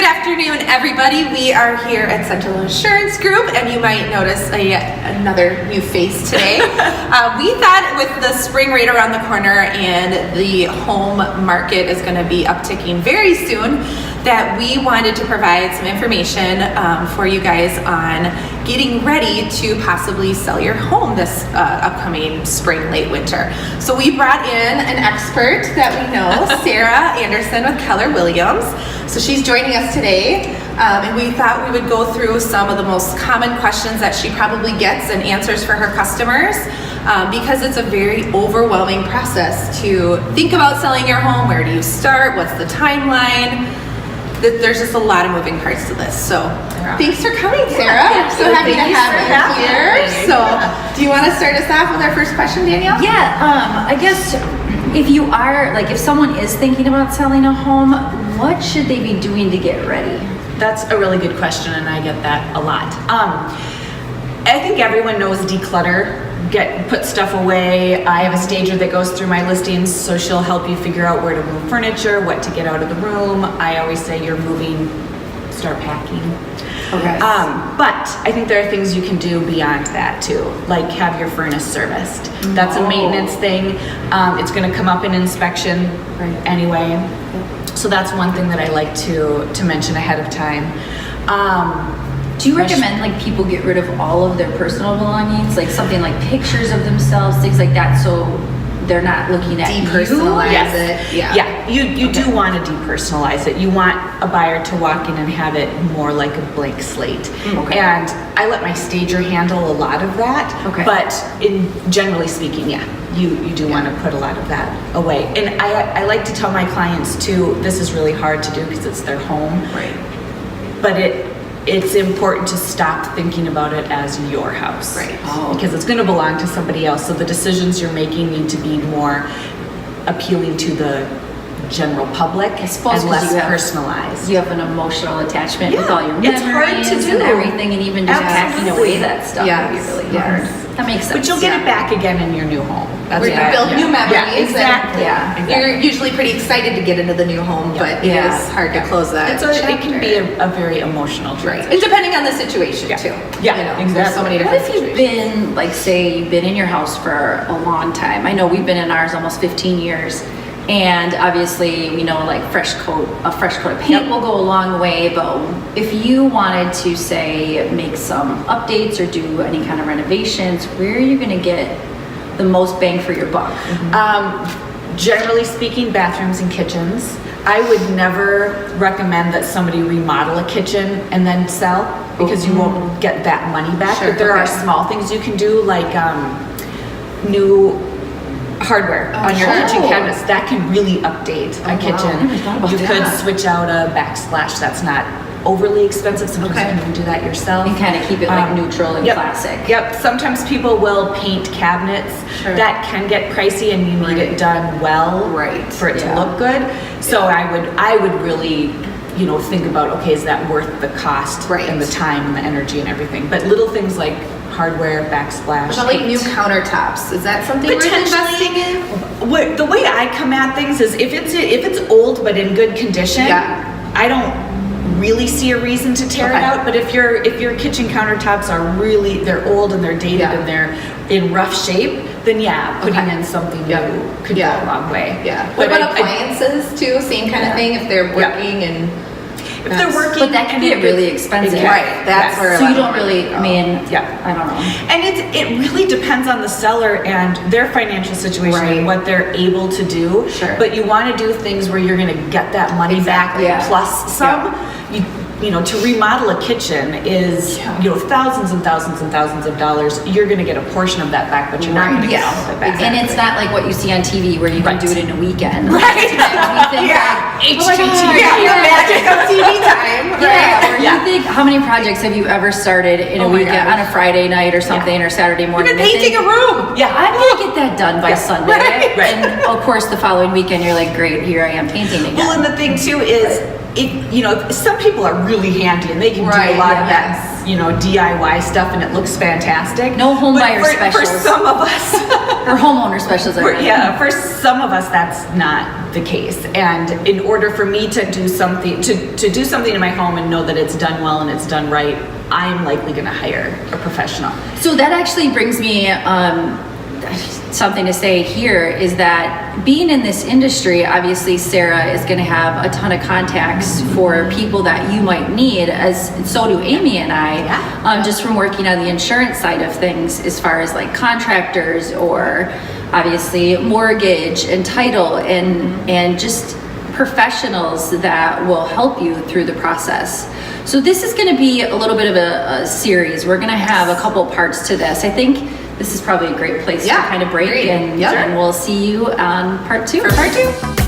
Good afternoon, everybody. We are here at Central Insurance Group, and you might notice another new face today. We thought with the spring right around the corner and the home market is going to be upticking very soon, that we wanted to provide some information for you guys on getting ready to possibly sell your home this upcoming spring, late winter. So we brought in an expert that we know, Sara Anderson with Keller Williams. So she's joining us today, and we thought we would go through some of the most common questions that she probably gets and answers for her customers, because it's a very overwhelming process to think about selling your home. Where do you start? What's the timeline? There's just a lot of moving parts to this. So thanks for coming, Sara. Yeah, so happy to have you here. So do you want to start us off with our first question, Danielle? Yeah, I guess if you are, if someone is thinking about selling a home, what should they be doing to get ready? That's a really good question, and I get that a lot. I think everyone knows declutter. Put stuff away. I have a stager that goes through my listings, so she'll help you figure out where to move furniture, what to get out of the room. I always say you're moving, start packing. Okay. But I think there are things you can do beyond that too, like have your furnace serviced. That's a maintenance thing. It's going to come up in inspection anyway. So that's one thing that I like to mention ahead of time. Do you recommend people get rid of all of their personal belongings, like something like pictures of themselves, things like that, so they're not looking at depersonalize it? Yeah. You do want to depersonalize it. You want a buyer to walk in and have it more like a blank slate. Okay. And I let my stager handle a lot of that. Okay. But generally speaking, you do want to put a lot of that away. And I like to tell my clients too, this is really hard to do because it's their home. Right. But it's important to stop thinking about it as your house. Right. Because it's going to belong to somebody else. So the decisions you're making need to be more appealing to the general public and less personalized. You have an emotional attachment with all your it's memories hard to do. and everything, and even just packing away that stuff would be really hard. That makes sense. But you'll get it back again in your new home. Where you build new memories. Yeah, exactly. Exactly. You're usually pretty excited to get into the new home, but it is hard to close that. It can be a very emotional transition. And depending on the situation too. Yeah, exactly. There's so many different What if you've been, say you've been in your house for a long time? I know we've been in ours almost 15 years. And obviously, we know a fresh coat of paint will go a long way, but if you wanted to say make some updates or do any kind of renovations, where are you going to get the most bang for your buck? Generally speaking, bathrooms and kitchens. I would never recommend that somebody remodel a kitchen and then sell, because you won't get that money back. Sure, but there are small things you can do, like new hardware on your kitchen cabinets that can really update a kitchen. You could switch out a backsplash that's not overly expensive. Sometimes you can even do that yourself. And kind of keep it neutral and classic. Yep. Sometimes people will paint cabinets. That can get pricey, and you need it done well for it to look good. So I would really think about, is that worth the cost and the time and the energy and everything. But little things like hardware, backsplash. But new countertops, is that something worth investing in? The way I come at things is if it's old but in good condition, I don't really see a reason to tear it out. But if your kitchen countertops are they're old and they're dated and they're in rough shape, then putting in something new could go a long way. Yeah. What about appliances too? Same kind of thing if they're working and. If they're working, but that can get really expensive. Right. That's where. So you don't really. I don't know. And it really depends on the seller and their financial situation and what they're able to do. Sure. But you want to do things where you're going to get that money back plus some. To remodel a kitchen is thousands and thousands and thousands of dollars. You're going to get a portion of that back, but you're not going to get all of it back. And it's not like what you see on TV where you can do it in a weekend. Right. Magic of TV time. You think, how many projects have you ever started in a weekend on a Friday night or something or Saturday morning? You've been painting a room. Yeah, I'm gonna get that done by Sunday. Right. And of course, the following weekend, you're like, great, here I am painting again. Well, and the thing too is some people are really handy and they can do a lot of that, DIY stuff, and it looks fantastic. No home buyer for specials. For some of us, or homeowner specials. For some of us, that's not the case. And in order for me to do something, to do something in my home and know that it's done well and it's done right, I'm likely going to hire a professional. So that actually brings me something to say here is that being in this industry, obviously Sarah is going to have a ton of contacts for people that you might need, as so do Amy and I, just from working on the insurance side of things, as far as like contractors or obviously mortgage and title and just professionals that will help you through the process. So this is going to be a little bit of a series. We're going to have a couple parts to this. I think this is probably a great place to kind of break, and we'll see you on part 2. For part 2.